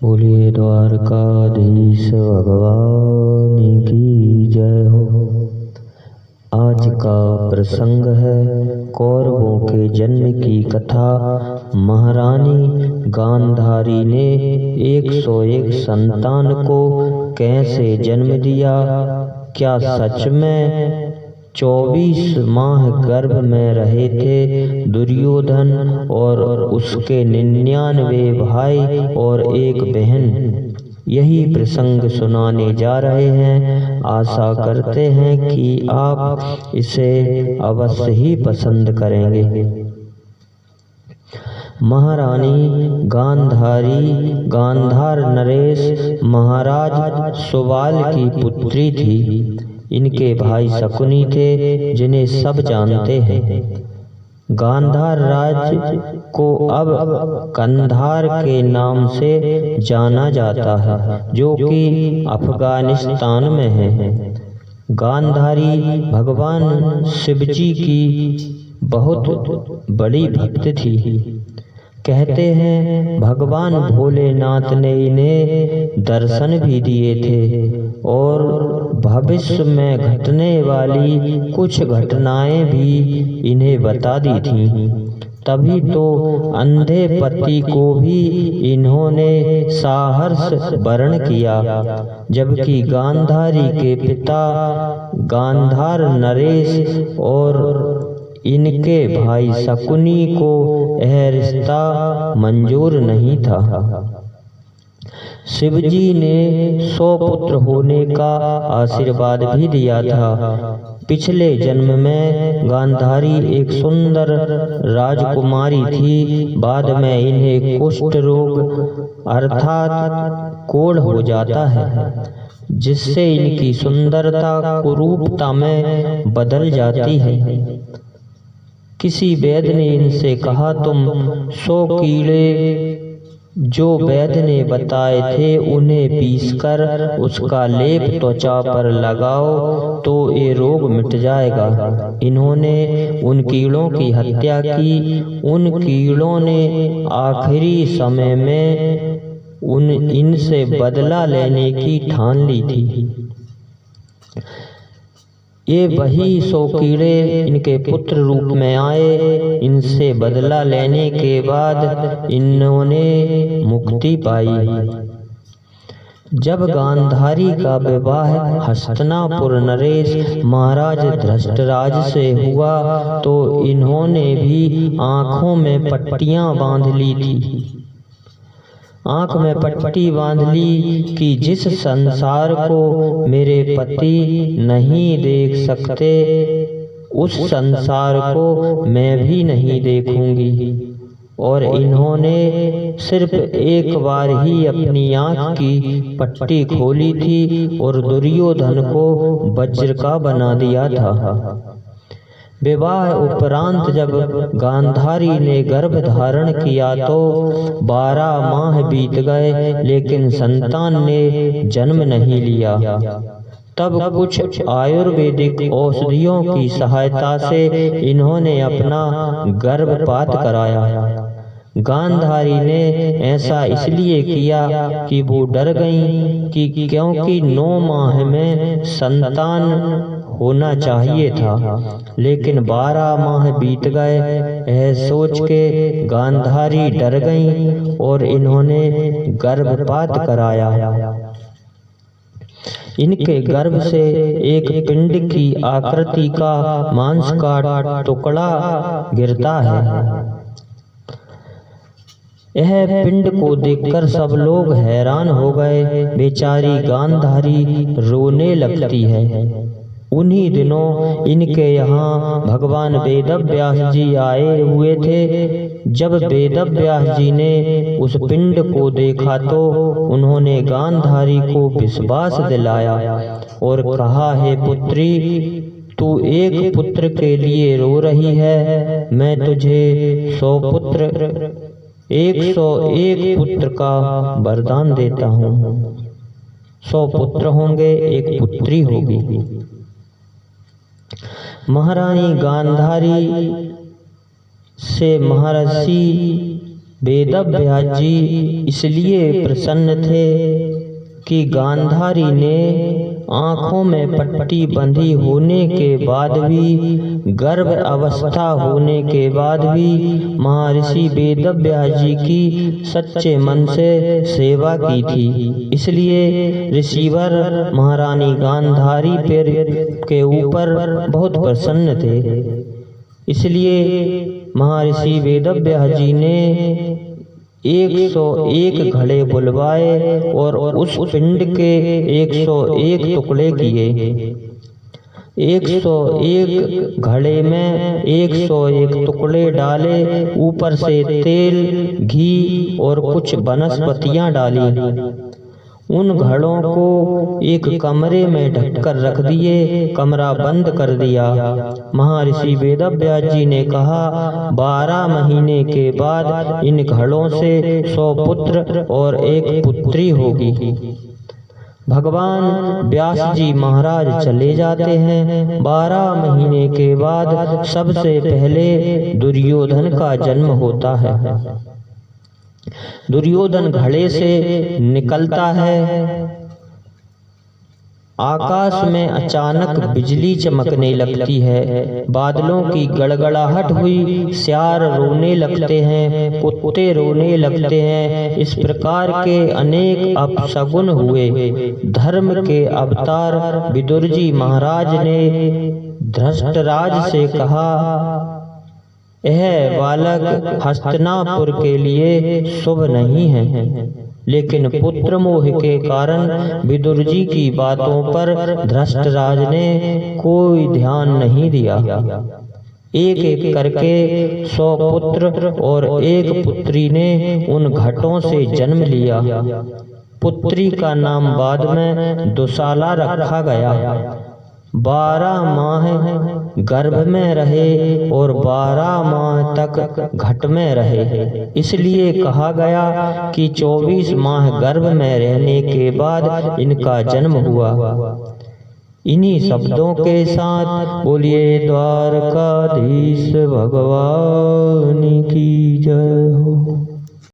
बोलिए द्वारकाधीश भगवान की जय हो। आज का प्रसंग है कौरवों के जन्म की कथा। महारानी गांधारी ने 101 संतान को कैसे जन्म दिया। क्या सच में 24 माह गर्भ में रहे थे दुर्योधन और उसके 99 भाई और एक बहन। यही प्रसंग सुनाने जा रहे हैं। आशा करते हैं कि आप इसे अवश्य ही पसंद करेंगे। महारानी गांधारी गांधार नरेश महाराज सुबाल की पुत्री थी। इनके भाई शकुनी थे जिन्हें सब जानते हैं। गांधार राज्य को अब कंधार के नाम से जाना जाता है, जो कि अफगानिस्तान में है। गांधारी भगवान शिवजी की बहुत बड़ी भक्त थी। कहते हैं भगवान भोलेनाथ ने इन्हें दर्शन भी दिए थे और भविष्य में घटने वाली कुछ घटनाएं भी इन्हें बता दी थीं। तभी तो अंधे पति को भी इन्होंने साहस वर्ण किया, जबकि गांधारी के पिता गांधार नरेश और इनके भाई शकुनी को यह रिश्ता मंजूर नहीं था। शिवजी ने 100 पुत्र होने का आशीर्वाद भी दिया था। पिछले जन्म में गांधारी एक सुंदर राजकुमारी थी। बाद में इन्हें कुष्ठ रोग अर्थात कोढ़ हो जाता है, जिससे इनकी सुंदरता कुरूपता में बदल जाती है। किसी वैद्य ने इनसे कहा, तुम 100 कीड़े जो वैद्य ने बताए थे उन्हें पीसकर उसका लेप त्वचा पर लगाओ तो ये रोग मिट जाएगा। इन्होंने उन कीड़ों की हत्या की। उन कीड़ों ने आखिरी समय में इनसे बदला लेने की ठान ली थी। ये वही 100 कीड़े इनके पुत्र रूप में आए। इनसे बदला लेने के बाद इन्होंने मुक्ति पाई। जब गांधारी का विवाह हस्तिनापुर नरेश महाराज धृतराज से हुआ तो इन्होंने भी आँखों में पट्टियां बांध ली थी। आँख में पट्टी बांध ली कि जिस संसार को मेरे पति नहीं देख सकते, उस संसार को मैं भी नहीं देखूंगी। और इन्होंने सिर्फ एक बार ही अपनी आँख की पट्टी खोली थी और दुर्योधन को वज्र का बना दिया था। विवाह उपरांत जब गांधारी ने गर्भ धारण किया तो 12 माह बीत गए, लेकिन संतान ने जन्म नहीं लिया। तब कुछ आयुर्वेदिक औषधियों की सहायता से इन्होंने अपना गर्भपात कराया। गांधारी ने ऐसा इसलिए किया कि वो डर गईं कि क्योंकि 9 माह में संतान होना चाहिए था, लेकिन 12 माह बीत गए। यह सोच के गांधारी डर गईं और इन्होंने गर्भपात कराया। इनके गर्भ से एक पिंड की आकृति का मांस का टुकड़ा गिरता है। यह पिंड को देखकर सब लोग हैरान हो गए। बेचारी गांधारी रोने लगती है। उन्हीं दिनों इनके यहाँ भगवान वेदव्यास जी आए हुए थे। जब वेदव्यास जी ने उस पिंड को देखा तो उन्होंने गांधारी को विश्वास दिलाया और कहा, हे पुत्री, तू एक पुत्र के लिए रो रही है। मैं तुझे 101 पुत्र का वरदान देता हूँ। 100 पुत्र होंगे, एक पुत्री होगी। महारानी गांधारी से महर्षि वेदव्यास जी इसलिए प्रसन्न थे कि गांधारी ने आँखों में पट्टी बंधी होने के बाद भी, गर्भ अवस्था होने के बाद भी महर्षि वेदव्यास जी की सच्चे मन से सेवा की थी। इसलिए ऋषिवर महारानी गांधारी के ऊपर बहुत प्रसन्न थे। इसलिए महर्षि वेदव्यास जी ने 101 घड़े बुलवाए और उस पिंड के 101 टुकड़े किए। 101 घड़े में 101 टुकड़े डाले, ऊपर से तेल, घी और कुछ वनस्पतियां डाली। उन घड़ों को एक कमरे में ढककर रख दिए, कमरा बंद कर दिया। महर्षि वेदव्यास जी ने कहा, 12 महीने के बाद इन घड़ों से 100 पुत्र और 1 पुत्री होगी। भगवान व्यास जी महाराज चले जाते हैं। 12 महीने के बाद सबसे पहले दुर्योधन का जन्म होता है। दुर्योधन घड़े से निकलता है। आकाश में अचानक बिजली चमकने लगती है, बादलों की गड़गड़ाहट हुई, सियार रोने लगते हैं, कुत्ते रोने लगते हैं। इस प्रकार के अनेक अपशगुन हुए। धर्म के अवतार विदुर जी महाराज ने धृतराज से कहा, यह बालक हस्तिनापुर के लिए शुभ नहीं है। लेकिन पुत्र मोह के कारण विदुर जी की बातों पर धृतराज ने कोई ध्यान नहीं दिया। एक एक करके 100 पुत्र और 1 पुत्री ने उन घटों से जन्म लिया। पुत्री का नाम बाद में दुशाला रखा गया। 12 माह गर्भ में रहे और 12 माह तक घट में रहे। इसलिए कहा गया कि 24 माह गर्भ में रहने के बाद इनका जन्म हुआ। इन्हीं शब्दों के साथ बोलिए द्वारकाधीश भगवान की जय हो।